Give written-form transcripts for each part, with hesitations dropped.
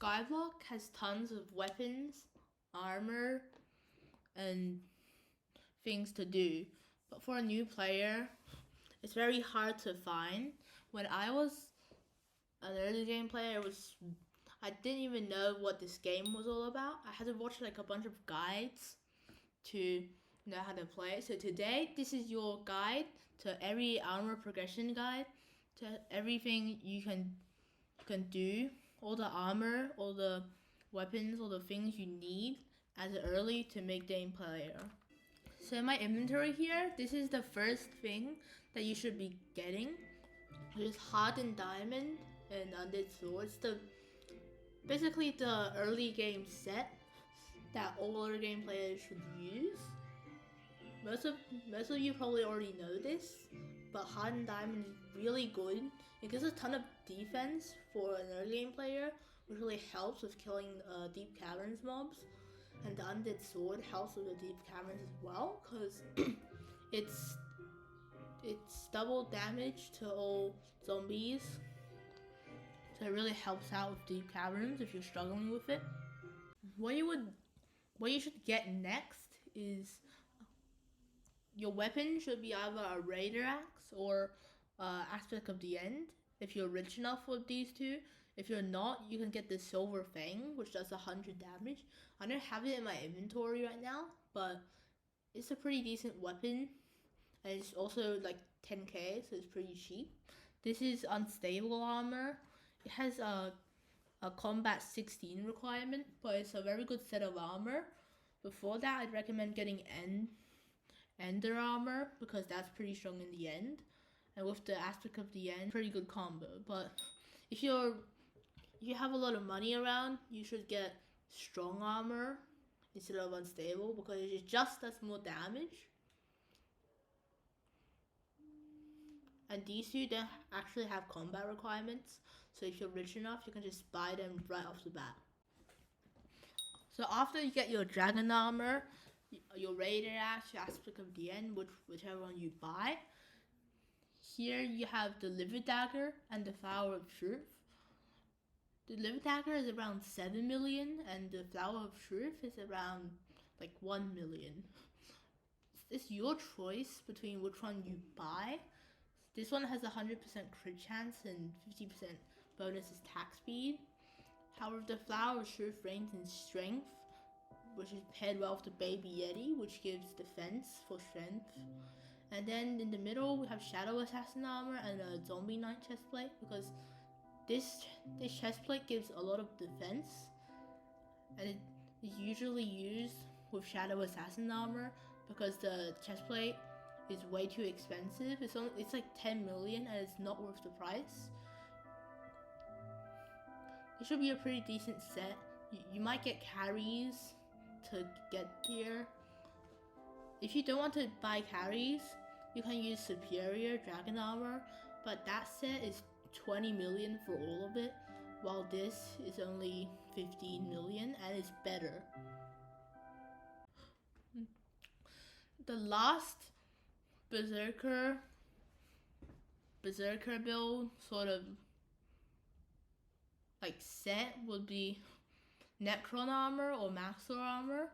Skyblock has tons of weapons, armor, and things to do. But for a new player, it's very hard to find. When I was an early game player, I didn't even know what this game was all about. I had to watch like a bunch of guides to know how to play it. So today, this is your guide to every armor progression guide, to everything you can do, all the armor, all the weapons, all the things you need as early to make game player. So in my inventory here, this is the first thing that you should be getting. It's hardened diamond and undead sword. It's basically the early game set that all other game players should use. Most of you probably already know this, but hardened diamond is really good. It gives a ton of defense for an early game player, which really helps with killing deep caverns mobs. And the undead sword helps with the deep caverns as well, because it's double damage to all zombies. So it really helps out with deep caverns if you're struggling with it. What you should get next is your weapon should be either a Raider Axe or Aspect of the End, if you're rich enough with these two. If you're not, you can get the Silver Fang, which does 100 damage. I don't have it in my inventory right now, but it's a pretty decent weapon. And it's also like 10k, so it's pretty cheap. This is Unstable Armor. It has a Combat 16 requirement, but it's a very good set of armor. Before that, I'd recommend getting Ender Armor, because that's pretty strong in the end. And with the Aspect of the End, pretty good combo. But if you have a lot of money around, you should get Strong Armor instead of Unstable, because it just does more damage. And these two don't actually have combat requirements, so if you're rich enough, you can just buy them right off the bat. So after you get your Dragon Armor, your Raider Axe, your Aspect of the End, whichever one you buy, here you have the Liver Dagger and the Flower of Truth. The Liver Dagger is around 7 million, and the Flower of Truth is around like 1 million. It's your choice between which one you buy. This one has 100% crit chance and 50% bonus attack speed. However, the Flower of Truth reigns in strength, which is paired well with the Baby Yeti, which gives defense for strength. And then in the middle, we have Shadow Assassin Armor and a Zombie Knight chestplate, because this chestplate gives a lot of defense, and it is usually used with Shadow Assassin Armor because the chestplate is way too expensive. It's like 10 million and it's not worth the price. It should be a pretty decent set. You might get carries to get here. If you don't want to buy carries, you can use Superior Dragon Armor, but that set is 20 million for all of it, while this is only 15 million and it's better. The last Berserker build sort of like set would be Necron Armor or Maxor Armor.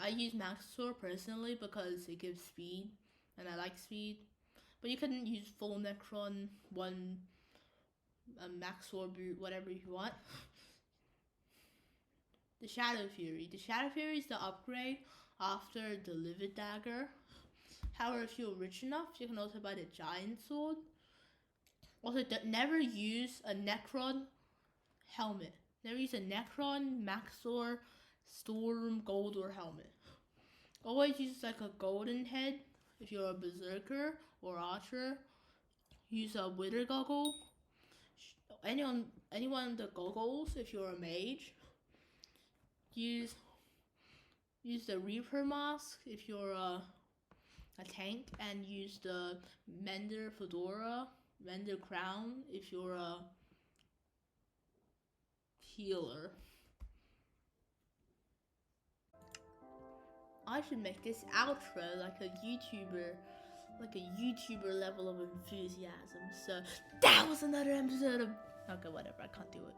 I use Maxor personally because it gives speed and I like speed, but you can use full Necron, a Maxor boot, whatever you want. The Shadow Fury is the upgrade after the Livid Dagger. However, if you're rich enough, you can also buy the Giant Sword. Also, never use a Necron helmet. Never use a Necron, Maxor, Storm, Goldor helmet. Always use like a golden head if you're a Berserker or Archer. Use a Wither Goggle. Anyone of the goggles if you're a mage. Use the Reaper Mask if you're a tank, and use the Mender Fedora, Mender Crown if you're a healer. I should make this outro like a YouTuber level of enthusiasm. So that was another episode of... Okay, whatever, I can't do it.